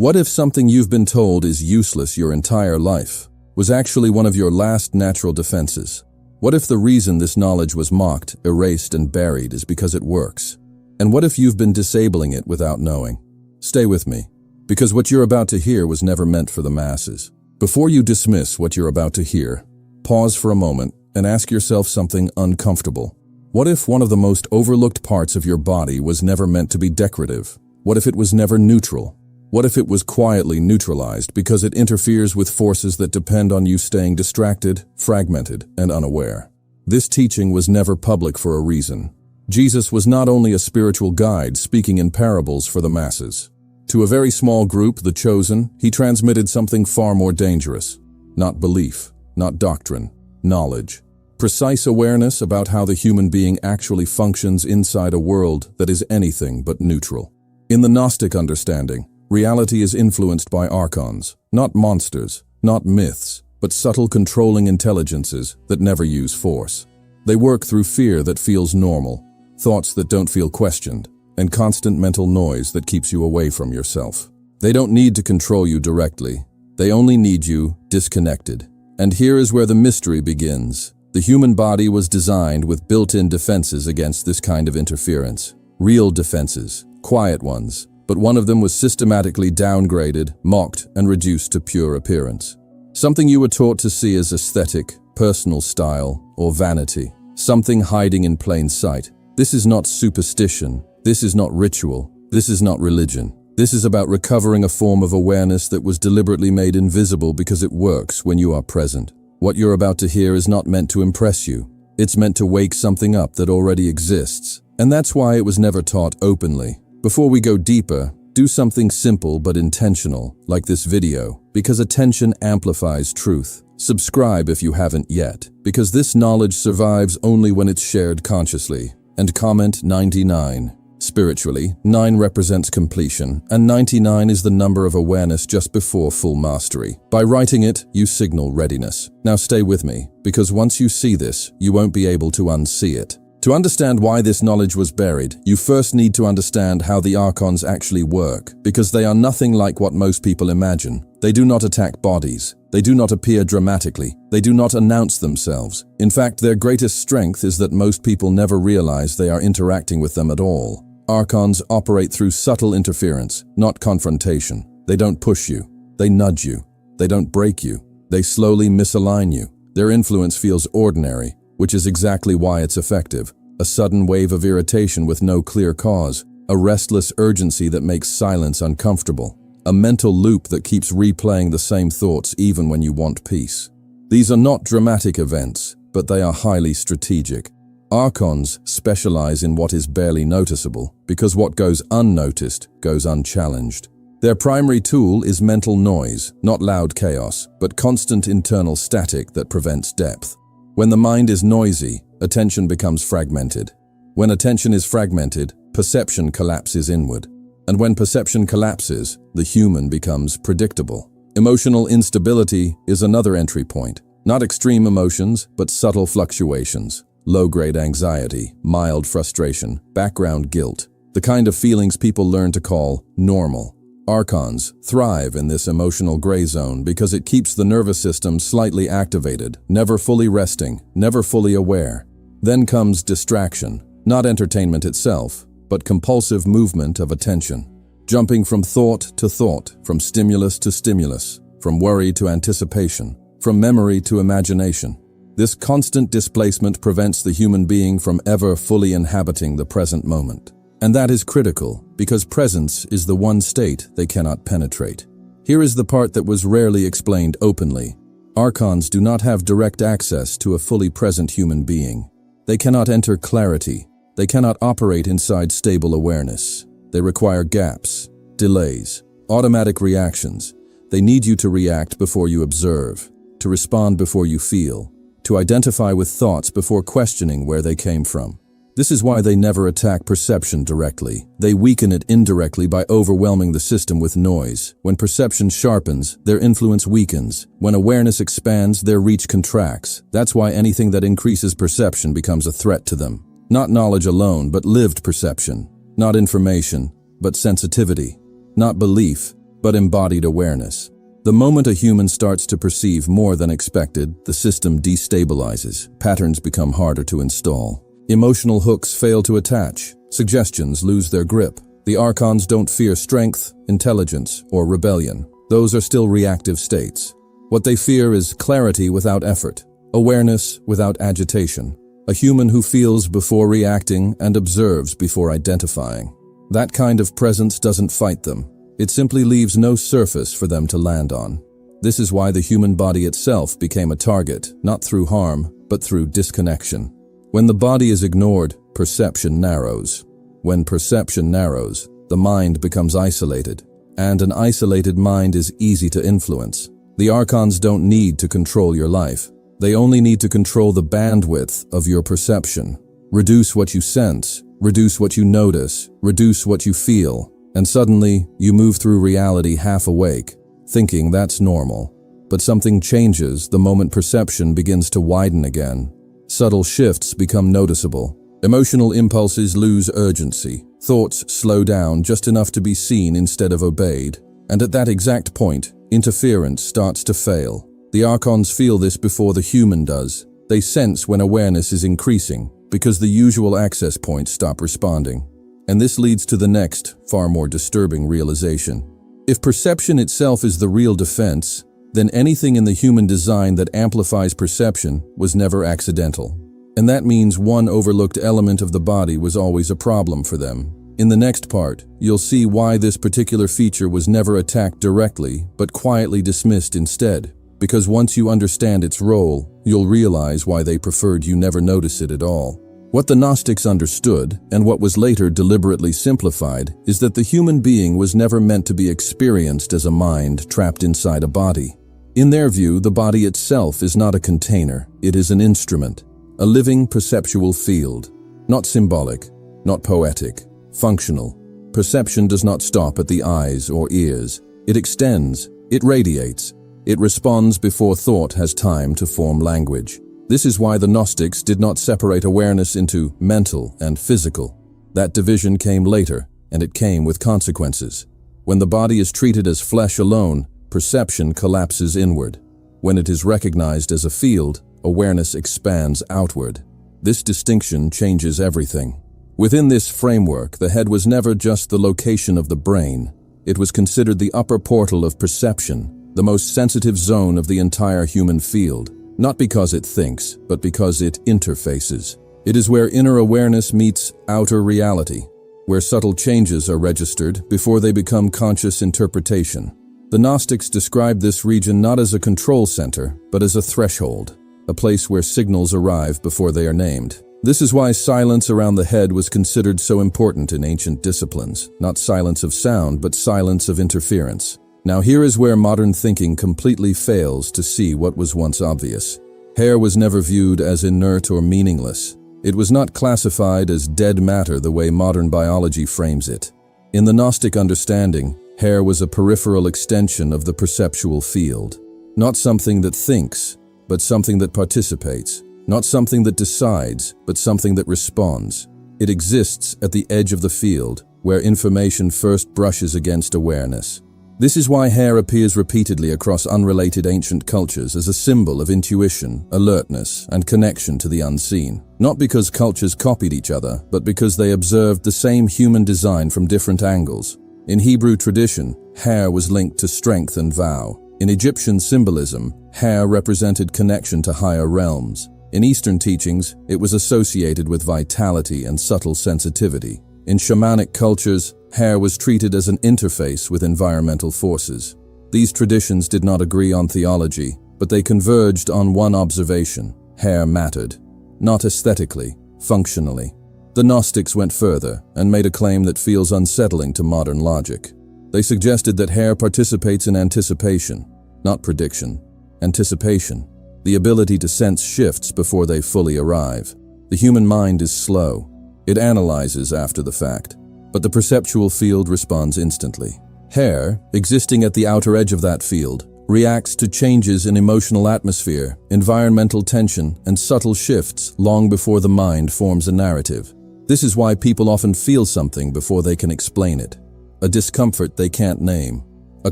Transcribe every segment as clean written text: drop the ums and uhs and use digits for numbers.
What if something you've been told is useless your entire life was actually one of your last natural defenses? What if the reason this knowledge was mocked, erased, and buried is because it works? And what if you've been disabling it without knowing? Stay with me, because what you're about to hear was never meant for the masses. Before you dismiss what you're about to hear, pause for a moment and ask yourself something uncomfortable. What if one of the most overlooked parts of your body was never meant to be decorative? What if it was never neutral? What if it was quietly neutralized because it interferes with forces that depend on you staying distracted, fragmented, and unaware? This teaching was never public for a reason. Jesus was not only a spiritual guide speaking in parables for the masses. To a very small group, the chosen, he transmitted something far more dangerous. Not belief, not doctrine, knowledge. Precise awareness about how the human being actually functions inside a world that is anything but neutral. In the Gnostic understanding, reality is influenced by archons, not monsters, not myths, but subtle controlling intelligences that never use force. They work through fear that feels normal, thoughts that don't feel questioned, and constant mental noise that keeps you away from yourself. They don't need to control you directly. They only need you disconnected. And here is where the mystery begins. The human body was designed with built-in defenses against this kind of interference. Real defenses, quiet ones. But one of them was systematically downgraded, mocked, and reduced to pure appearance. Something you were taught to see as aesthetic, personal style, or vanity. Something hiding in plain sight. This is not superstition. This is not ritual. This is not religion. This is about recovering a form of awareness that was deliberately made invisible because it works when you are present. What you're about to hear is not meant to impress you. It's meant to wake something up that already exists. And that's why it was never taught openly. Before we go deeper, do something simple but intentional, like this video, because attention amplifies truth. Subscribe if you haven't yet, because this knowledge survives only when it's shared consciously. And comment 99. Spiritually, 9 represents completion, and 99 is the number of awareness just before full mastery. By writing it, you signal readiness. Now stay with me, because once you see this, you won't be able to unsee it. To understand why this knowledge was buried, you first need to understand how the Archons actually work, because they are nothing like what most people imagine. They do not attack bodies. They do not appear dramatically. They do not announce themselves. In fact, their greatest strength is that most people never realize they are interacting with them at all. Archons operate through subtle interference, not confrontation. They don't push you. They nudge you. They don't break you. They slowly misalign you. Their influence feels ordinary, which is exactly why it's effective. A sudden wave of irritation with no clear cause, a restless urgency that makes silence uncomfortable, a mental loop that keeps replaying the same thoughts even when you want peace. These are not dramatic events, but they are highly strategic. Archons specialize in what is barely noticeable, because what goes unnoticed goes unchallenged. Their primary tool is mental noise, not loud chaos, but constant internal static that prevents depth. When the mind is noisy, attention becomes fragmented. When attention is fragmented, perception collapses inward. And when perception collapses, the human becomes predictable. Emotional instability is another entry point. Not extreme emotions, but subtle fluctuations. Low-grade anxiety, mild frustration, background guilt. The kind of feelings people learn to call normal. Archons thrive in this emotional gray zone because it keeps the nervous system slightly activated, never fully resting, never fully aware. Then comes distraction, not entertainment itself, but compulsive movement of attention. Jumping from thought to thought, from stimulus to stimulus, from worry to anticipation, from memory to imagination. This constant displacement prevents the human being from ever fully inhabiting the present moment. And that is critical, because presence is the one state they cannot penetrate. Here is the part that was rarely explained openly. Archons do not have direct access to a fully present human being. They cannot enter clarity. They cannot operate inside stable awareness. They require gaps, delays, automatic reactions. They need you to react before you observe, to respond before you feel, to identify with thoughts before questioning where they came from. This is why they never attack perception directly. They weaken it indirectly by overwhelming the system with noise. When perception sharpens, their influence weakens. When awareness expands, their reach contracts. That's why anything that increases perception becomes a threat to them. Not knowledge alone, but lived perception. Not information, but sensitivity. Not belief, but embodied awareness. The moment a human starts to perceive more than expected, the system destabilizes, patterns become harder to install. Emotional hooks fail to attach, suggestions lose their grip. The Archons don't fear strength, intelligence, or rebellion. Those are still reactive states. What they fear is clarity without effort, awareness without agitation, a human who feels before reacting and observes before identifying. That kind of presence doesn't fight them. It simply leaves no surface for them to land on. This is why the human body itself became a target, not through harm, but through disconnection. When the body is ignored, perception narrows. When perception narrows, the mind becomes isolated, and an isolated mind is easy to influence. The Archons don't need to control your life. They only need to control the bandwidth of your perception. Reduce what you sense, reduce what you notice, reduce what you feel, and suddenly you move through reality half awake, thinking that's normal. But something changes the moment perception begins to widen again. Subtle shifts become noticeable. Emotional impulses lose urgency. Thoughts slow down just enough to be seen instead of obeyed. And at that exact point, interference starts to fail. The Archons feel this before the human does. They sense when awareness is increasing, because the usual access points stop responding. And this leads to the next, far more disturbing realization. If perception itself is the real defense, then anything in the human design that amplifies perception was never accidental. And that means one overlooked element of the body was always a problem for them. In the next part, you'll see why this particular feature was never attacked directly, but quietly dismissed instead. Because once you understand its role, you'll realize why they preferred you never notice it at all. What the Gnostics understood, and what was later deliberately simplified, is that the human being was never meant to be experienced as a mind trapped inside a body. In their view, the body itself is not a container, it is an instrument, a living perceptual field, not symbolic, not poetic, functional. Perception does not stop at the eyes or ears. It extends, it radiates, it responds before thought has time to form language. This is why the Gnostics did not separate awareness into mental and physical. That division came later, and it came with consequences. When the body is treated as flesh alone, perception collapses inward. When it is recognized as a field, awareness expands outward. This distinction changes everything. Within this framework, the head was never just the location of the brain. It was considered the upper portal of perception, the most sensitive zone of the entire human field. Not because it thinks, but because it interfaces. It is where inner awareness meets outer reality, where subtle changes are registered before they become conscious interpretation. The Gnostics described this region not as a control center, but as a threshold, a place where signals arrive before they are named. This is why silence around the head was considered so important in ancient disciplines, not silence of sound, but silence of interference. Now here is where modern thinking completely fails to see what was once obvious. Hair was never viewed as inert or meaningless. It was not classified as dead matter the way modern biology frames it. In the Gnostic understanding, hair was a peripheral extension of the perceptual field. Not something that thinks, but something that participates. Not something that decides, but something that responds. It exists at the edge of the field, where information first brushes against awareness. This is why hair appears repeatedly across unrelated ancient cultures as a symbol of intuition, alertness, and connection to the unseen. Not because cultures copied each other, but because they observed the same human design from different angles. In Hebrew tradition, hair was linked to strength and vow. In Egyptian symbolism, hair represented connection to higher realms. In Eastern teachings, it was associated with vitality and subtle sensitivity. In shamanic cultures, hair was treated as an interface with environmental forces. These traditions did not agree on theology, but they converged on one observation: hair mattered. Not aesthetically, functionally. The Gnostics went further and made a claim that feels unsettling to modern logic. They suggested that hair participates in anticipation, not prediction. Anticipation, the ability to sense shifts before they fully arrive. The human mind is slow. It analyzes after the fact, but the perceptual field responds instantly. Hair, existing at the outer edge of that field, reacts to changes in emotional atmosphere, environmental tension, and subtle shifts long before the mind forms a narrative. This is why people often feel something before they can explain it. A discomfort they can't name. a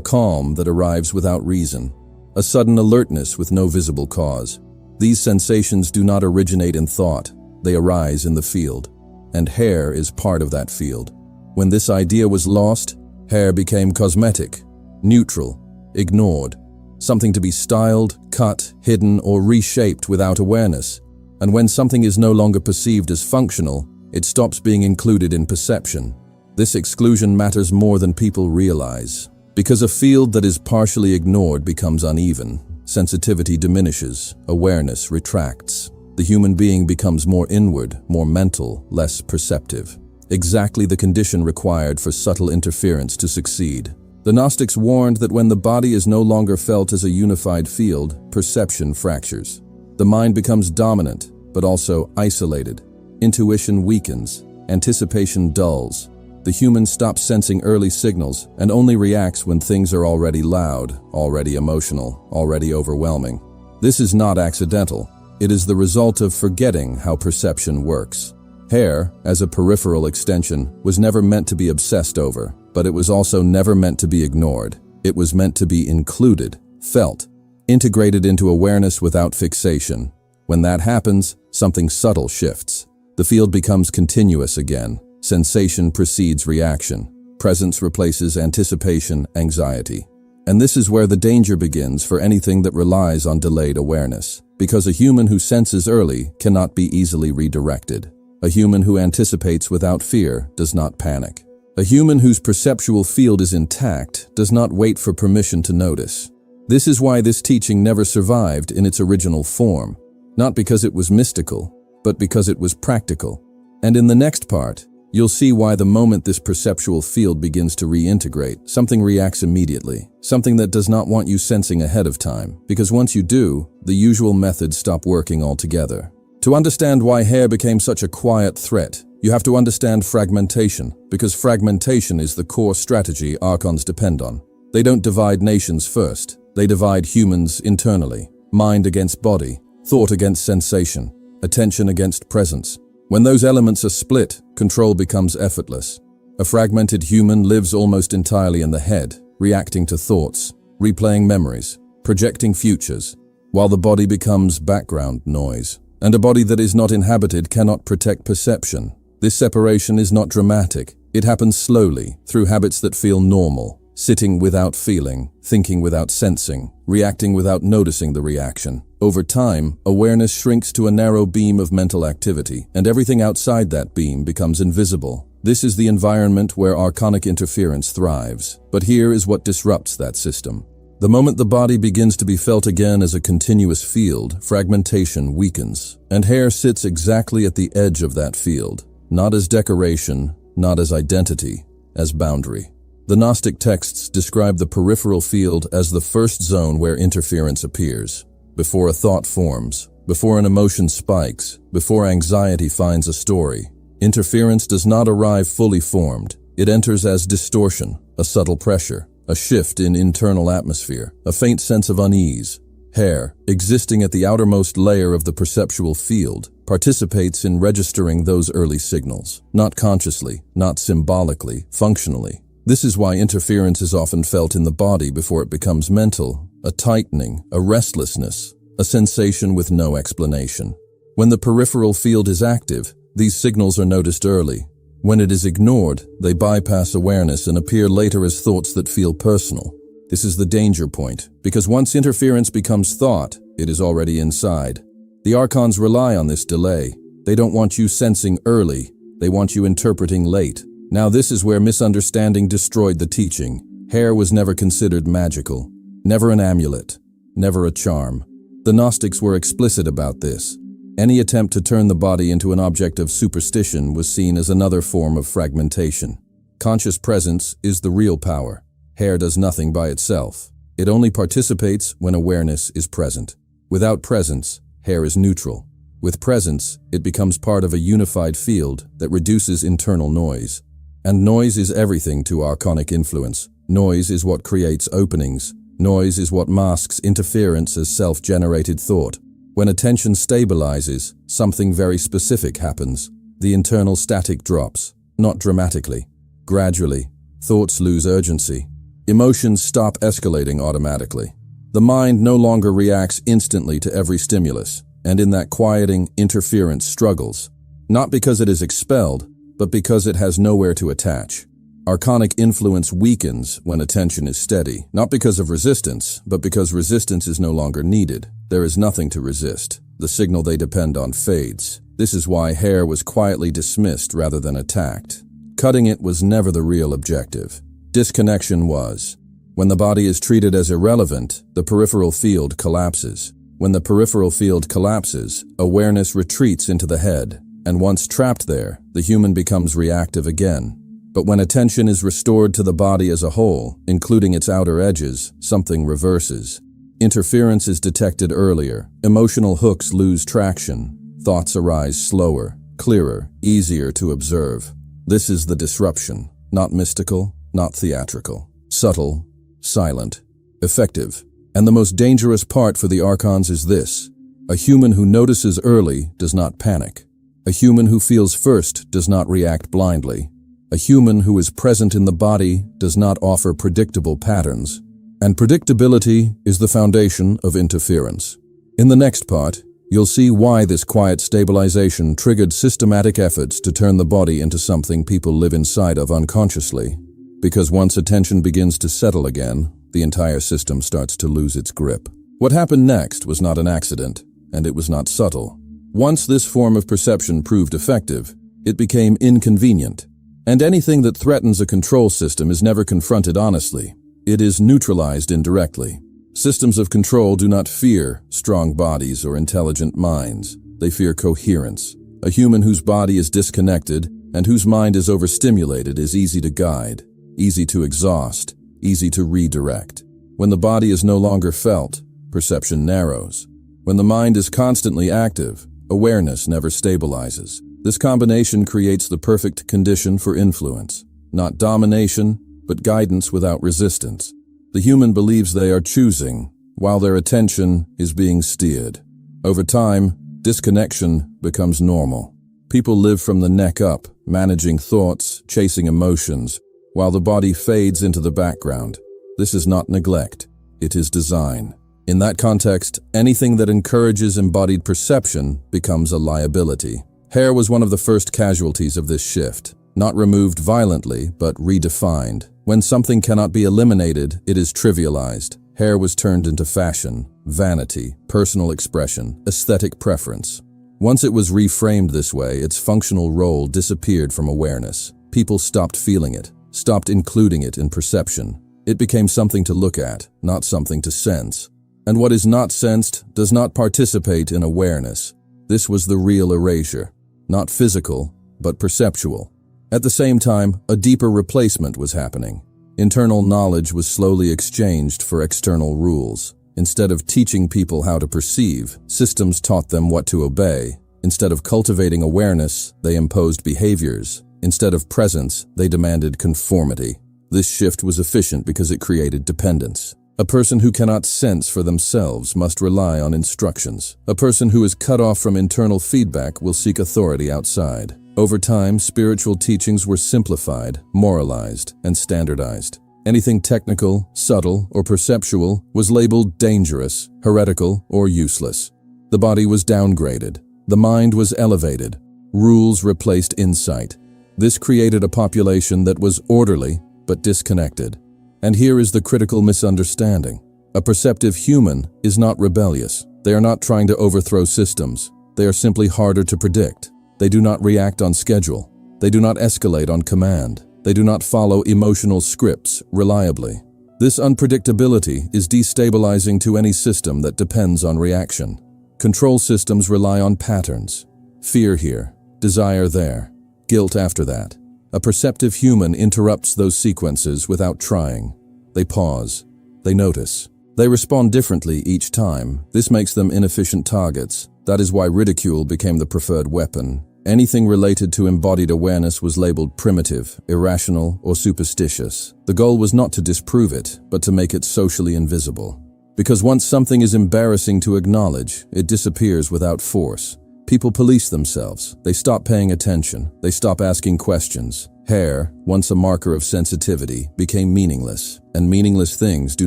calm that arrives withaut reason, a sudden alertness with no visible cause. These sensations do not originate in thought, they arise in the field, and hair is part of that field. When this idea was lost, hair became cosmetic, neutral, ignored, something to be styled, cut, hidden, or reshaped without awareness. And when something is no longer perceived as functional, it stops being included in perception. This exclusion matters more than people realize, because a field that is partially ignored becomes uneven. Sensitivity diminishes, awareness retracts. The human being becomes more inward, more mental, less perceptive. Exactly the condition required for subtle interference to succeed. The Gnostics warned that when the body is no longer felt as a unified field, perception fractures. The mind becomes dominant, but also isolated. Intuition weakens, anticipation dulls. The human stops sensing early signals and only reacts when things are already loud, already emotional, already overwhelming. This is not accidental. It is the result of forgetting how perception works. Hair, as a peripheral extension, was never meant to be obsessed over, but it was also never meant to be ignored. It was meant to be included, felt, integrated into awareness without fixation. When that happens, something subtle shifts. The field becomes continuous again. Sensation precedes reaction. Presence replaces anticipation, anxiety. And this is where the danger begins for anything that relies on delayed awareness, because a human who senses early cannot be easily redirected. A human who anticipates without fear does not panic. A human whose perceptual field is intact does not wait for permission to notice. This is why this teaching never survived in its original form, not because it was mystical, but because it was practical. And in the next part, you'll see why the moment this perceptual field begins to reintegrate, something reacts immediately, something that does not want you sensing ahead of time, because once you do, the usual methods stop working altogether. To understand why hair became such a quiet threat, you have to understand fragmentation, because fragmentation is the core strategy Archons depend on. They don't divide nations first, they divide humans internally, mind against body, thought against sensation, attention against presence. When those elements are split, control becomes effortless. A fragmented human lives almost entirely in the head, reacting to thoughts, replaying memories, projecting futures, while the body becomes background noise. And a body that is not inhabited cannot protect perception. This separation is not dramatic. It happens slowly, through habits that feel normal, sitting without feeling, thinking without sensing, reacting without noticing the reaction. Over time, awareness shrinks to a narrow beam of mental activity, and everything outside that beam becomes invisible. This is the environment where archonic interference thrives. But here is what disrupts that system. The moment the body begins to be felt again as a continuous field, fragmentation weakens, and hair sits exactly at the edge of that field, not as decoration, not as identity, as boundary. The Gnostic texts describe the peripheral field as the first zone where interference appears. Before a thought forms, before an emotion spikes, before anxiety finds a story, interference does not arrive fully formed. It enters as distortion, a subtle pressure, a shift in internal atmosphere, a faint sense of unease. Hair, existing at the outermost layer of the perceptual field, participates in registering those early signals, not consciously, not symbolically, functionally. This is why interference is often felt in the body before it becomes mental, a tightening, a restlessness, a sensation with no explanation. When the peripheral field is active, these signals are noticed early. When it is ignored, they bypass awareness and appear later as thoughts that feel personal. This is the danger point, because once interference becomes thought, it is already inside. The Archons rely on this delay. They don't want you sensing early, they want you interpreting late. Now this is where misunderstanding destroyed the teaching. Hair was never considered magical, never an amulet, never a charm. The Gnostics were explicit about this. Any attempt to turn the body into an object of superstition was seen as another form of fragmentation. Conscious presence is the real power. Hair does nothing by itself. It only participates when awareness is present. Without presence, hair is neutral. With presence, it becomes part of a unified field that reduces internal noise. And noise is everything to archonic influence. Noise is what creates openings. Noise is what masks interference as self-generated thought. When attention stabilizes, something very specific happens. The internal static drops, not dramatically. Gradually, thoughts lose urgency. Emotions stop escalating automatically. The mind no longer reacts instantly to every stimulus, and in that quieting, interference struggles, not because it is expelled, but because it has nowhere to attach. Archonic influence weakens when attention is steady, not because of resistance, but because resistance is no longer needed. There is nothing to resist. The signal they depend on fades. This is why hair was quietly dismissed rather than attacked. Cutting it was never the real objective. Disconnection was. When the body is treated as irrelevant, the peripheral field collapses. When the peripheral field collapses, awareness retreats into the head, and once trapped there, the human becomes reactive again. But when attention is restored to the body as a whole, including its outer edges, something reverses. Interference is detected earlier, emotional hooks lose traction, thoughts arise slower, clearer, easier to observe. This is the disruption, not mystical, not theatrical, subtle, silent, effective. And the most dangerous part for the Archons is this: a human who notices early does not panic. A human who feels first does not react blindly. A human who is present in the body does not offer predictable patterns. And predictability is the foundation of interference. In the next part, you'll see why this quiet stabilization triggered systematic efforts to turn the body into something people live inside of unconsciously. Because once attention begins to settle again, the entire system starts to lose its grip. What happened next was not an accident, and it was not subtle. Once this form of perception proved effective, it became inconvenient. And anything that threatens a control system is never confronted honestly. It is neutralized indirectly. Systems of control do not fear strong bodies or intelligent minds. They fear coherence. A human whose body is disconnected and whose mind is overstimulated is easy to guide, easy to exhaust, easy to redirect. When the body is no longer felt, perception narrows. When the mind is constantly active, awareness never stabilizes. This combination creates the perfect condition for influence, not domination, but guidance without resistance. The human believes they are choosing, while their attention is being steered. Over time, disconnection becomes normal. People live from the neck up, managing thoughts, chasing emotions, while the body fades into the background. This is not neglect, it is design. In that context, anything that encourages embodied perception becomes a liability. Hair was one of the first casualties of this shift, not removed violently, but redefined. When something cannot be eliminated, it is trivialized. Hair was turned into fashion, vanity, personal expression, aesthetic preference. Once it was reframed this way, its functional role disappeared from awareness. People stopped feeling it, stopped including it in perception. It became something to look at, not something to sense. And what is not sensed does not participate in awareness. This was the real erasure. Not physical, but perceptual. At the same time, a deeper replacement was happening. Internal knowledge was slowly exchanged for external rules. Instead of teaching people how to perceive, systems taught them what to obey. Instead of cultivating awareness, they imposed behaviors. Instead of presence, they demanded conformity. This shift was efficient because it created dependence. A person who cannot sense for themselves must rely on instructions. A person who is cut off from internal feedback will seek authority outside. Over time, spiritual teachings were simplified, moralized, and standardized. Anything technical, subtle, or perceptual was labeled dangerous, heretical, or useless. The body was downgraded. The mind was elevated. Rules replaced insight. This created a population that was orderly but disconnected. And here is the critical misunderstanding. A perceptive human is not rebellious. They are not trying to overthrow systems. They are simply harder to predict. They do not react on schedule. They do not escalate on command. They do not follow emotional scripts reliably. This unpredictability is destabilizing to any system that depends on reaction. Control systems rely on patterns. Fear here, desire there, guilt after that. A perceptive human interrupts those sequences without trying. They pause. They notice. They respond differently each time. This makes them inefficient targets. That is why ridicule became the preferred weapon. Anything related to embodied awareness was labeled primitive, irrational, or superstitious. The goal was not to disprove it, but to make it socially invisible. Because once something is embarrassing to acknowledge, it disappears without force. People police themselves. They stop paying attention. They stop asking questions. Hair, once a marker of sensitivity, became meaningless. And meaningless things do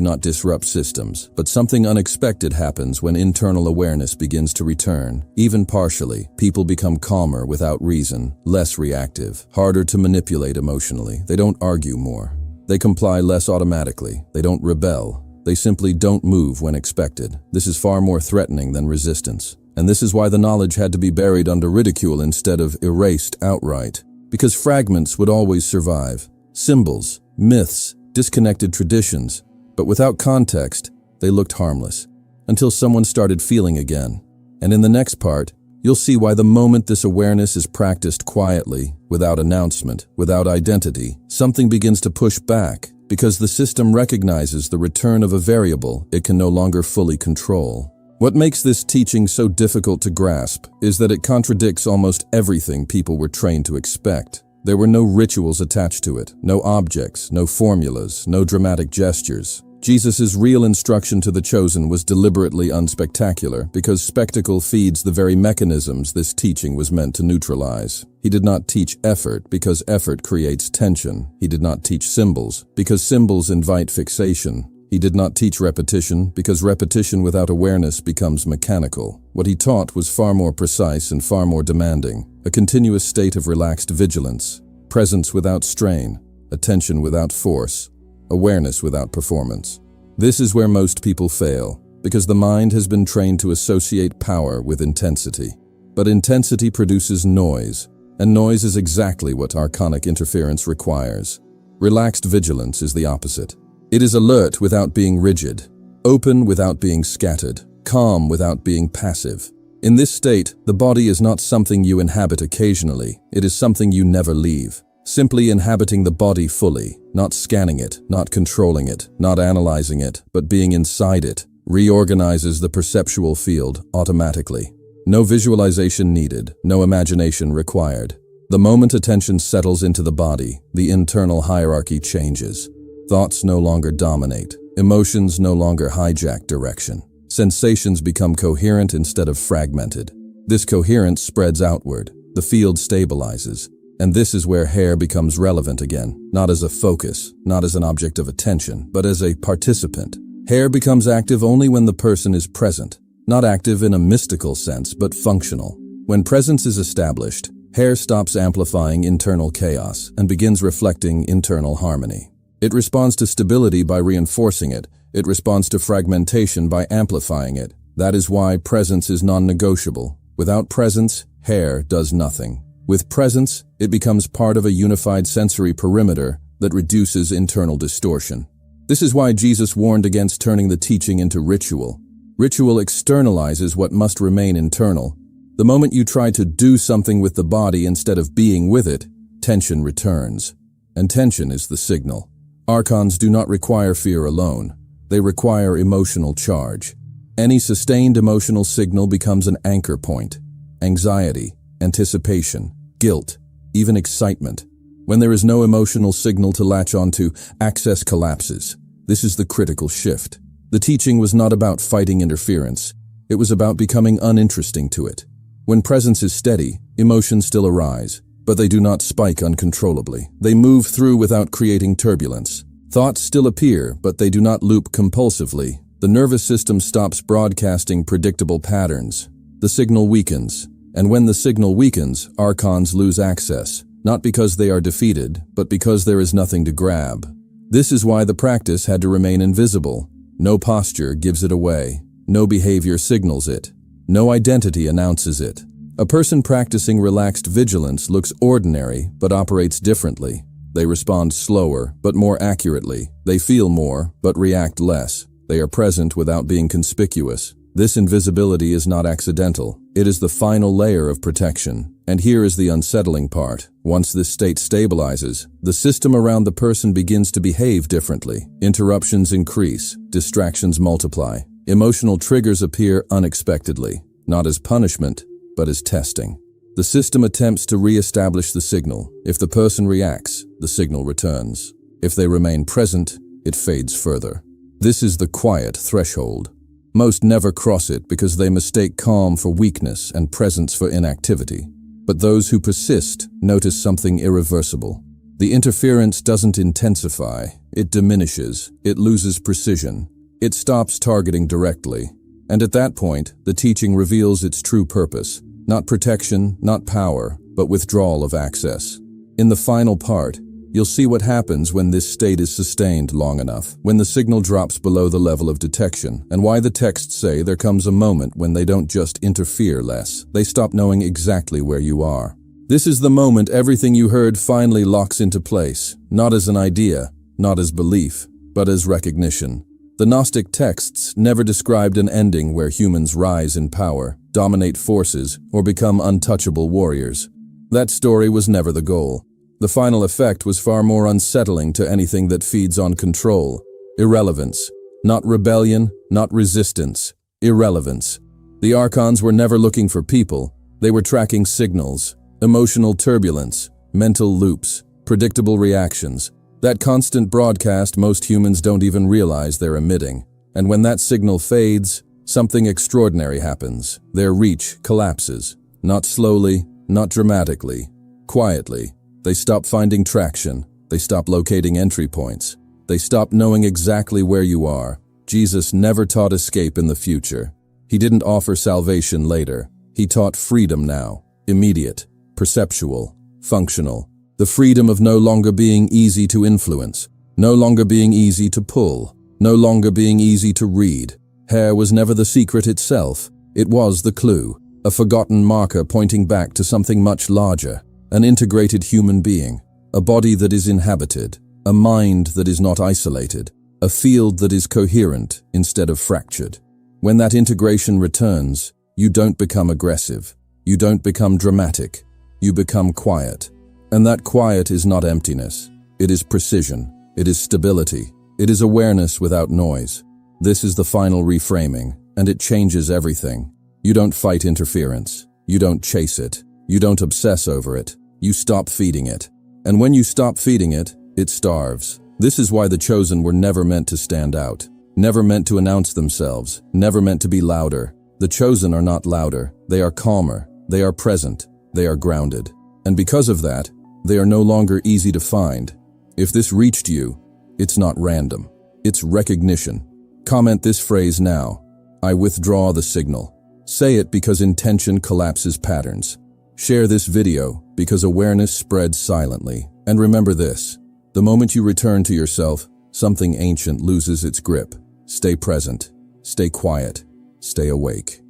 not disrupt systems. But something unexpected happens when internal awareness begins to return. Even partially, people become calmer without reason, less reactive, harder to manipulate emotionally. They don't argue more. They comply less automatically. They don't rebel. They simply don't move when expected. This is far more threatening than resistance. And this is why the knowledge had to be buried under ridicule instead of erased outright. Because fragments would always survive. Symbols, myths, disconnected traditions. But without context, they looked harmless. Until someone started feeling again. And in the next part, you'll see why the moment this awareness is practiced quietly, without announcement, without identity, something begins to push back. Because the system recognizes the return of a variable it can no longer fully control. What makes this teaching so difficult to grasp is that it contradicts almost everything people were trained to expect. There were no rituals attached to it, no objects, no formulas, no dramatic gestures. Jesus' real instruction to the chosen was deliberately unspectacular because spectacle feeds the very mechanisms this teaching was meant to neutralize. He did not teach effort because effort creates tension. He did not teach symbols because symbols invite fixation. He did not teach repetition because repetition without awareness becomes mechanical. What he taught was far more precise and far more demanding. A continuous state of relaxed vigilance, presence without strain, attention without force, awareness without performance. This is where most people fail, because the mind has been trained to associate power with intensity. But intensity produces noise, and noise is exactly what archonic interference requires. Relaxed vigilance is the opposite. It is alert without being rigid, open without being scattered, calm without being passive. In this state, the body is not something you inhabit occasionally, it is something you never leave. Simply inhabiting the body fully, not scanning it, not controlling it, not analyzing it, but being inside it, reorganizes the perceptual field automatically. No visualization needed, no imagination required. The moment attention settles into the body, the internal hierarchy changes. Thoughts no longer dominate. Emotions no longer hijack direction. Sensations become coherent instead of fragmented. This coherence spreads outward. The field stabilizes. And this is where hair becomes relevant again, not as a focus, not as an object of attention, but as a participant. Hair becomes active only when the person is present, not active in a mystical sense, but functional. When presence is established, hair stops amplifying internal chaos and begins reflecting internal harmony. It responds to stability by reinforcing it. It responds to fragmentation by amplifying it. That is why presence is non-negotiable. Without presence, hair does nothing. With presence, it becomes part of a unified sensory perimeter that reduces internal distortion. This is why Jesus warned against turning the teaching into ritual. Ritual externalizes what must remain internal. The moment you try to do something with the body instead of being with it, tension returns. And tension is the signal. Archons do not require fear alone. They require emotional charge. Any sustained emotional signal becomes an anchor point. Anxiety, anticipation, guilt, even excitement. When there is no emotional signal to latch onto, access collapses. This is the critical shift. The teaching was not about fighting interference. It was about becoming uninteresting to it. When presence is steady, emotions still arise, but they do not spike uncontrollably. They move through without creating turbulence. Thoughts still appear, but they do not loop compulsively. The nervous system stops broadcasting predictable patterns. The signal weakens. And when the signal weakens, archons lose access, not because they are defeated, but because there is nothing to grab. This is why the practice had to remain invisible. No posture gives it away. No behavior signals it. No identity announces it. A person practicing relaxed vigilance looks ordinary, but operates differently. They respond slower, but more accurately. They feel more, but react less. They are present without being conspicuous. This invisibility is not accidental. It is the final layer of protection. And here is the unsettling part. Once this state stabilizes, the system around the person begins to behave differently. Interruptions increase, distractions multiply. Emotional triggers appear unexpectedly, not as punishment, but as testing. The system attempts to re-establish the signal. If the person reacts, the signal returns. If they remain present, it fades further. This is the quiet threshold. Most never cross it because they mistake calm for weakness and presence for inactivity. But those who persist notice something irreversible. The interference doesn't intensify, it diminishes, it loses precision, it stops targeting directly. And at that point, the teaching reveals its true purpose, not protection, not power, but withdrawal of access. In the final part, you'll see what happens when this state is sustained long enough, when the signal drops below the level of detection, and why the texts say there comes a moment when they don't just interfere less, they stop knowing exactly where you are. This is the moment everything you heard finally locks into place, not as an idea, not as belief, but as recognition. The Gnostic texts never described an ending where humans rise in power, dominate forces, or become untouchable warriors. That story was never the goal. The final effect was far more unsettling to anything that feeds on control. Irrelevance. Not rebellion, not resistance. Irrelevance. The Archons were never looking for people. They were tracking signals, emotional turbulence, mental loops, predictable reactions. That constant broadcast most humans don't even realize they're emitting. And when that signal fades, something extraordinary happens. Their reach collapses. Not slowly, not dramatically. Quietly. They stop finding traction. They stop locating entry points. They stop knowing exactly where you are. Jesus never taught escape in the future. He didn't offer salvation later. He taught freedom now. Immediate, perceptual, functional. The freedom of no longer being easy to influence, no longer being easy to pull, no longer being easy to read. Hair was never the secret itself. It was the clue, a forgotten marker pointing back to something much larger. An integrated human being, a body that is inhabited, a mind that is not isolated, a field that is coherent instead of fractured. When that integration returns, you don't become aggressive, you don't become dramatic, you become quiet. And that quiet is not emptiness, it is precision, it is stability, it is awareness without noise. This is the final reframing, and it changes everything. You don't fight interference, you don't chase it, you don't obsess over it. You stop feeding it. And when you stop feeding it, it starves. This is why the chosen were never meant to stand out, never meant to announce themselves, never meant to be louder. The chosen are not louder, they are calmer, they are present, they are grounded. And because of that, they are no longer easy to find. If this reached you, it's not random, it's recognition. Comment this phrase now: I withdraw the signal. Say it because intention collapses patterns. Share this video because awareness spreads silently. And remember this: the moment you return to yourself, something ancient loses its grip. Stay present, stay quiet, stay awake.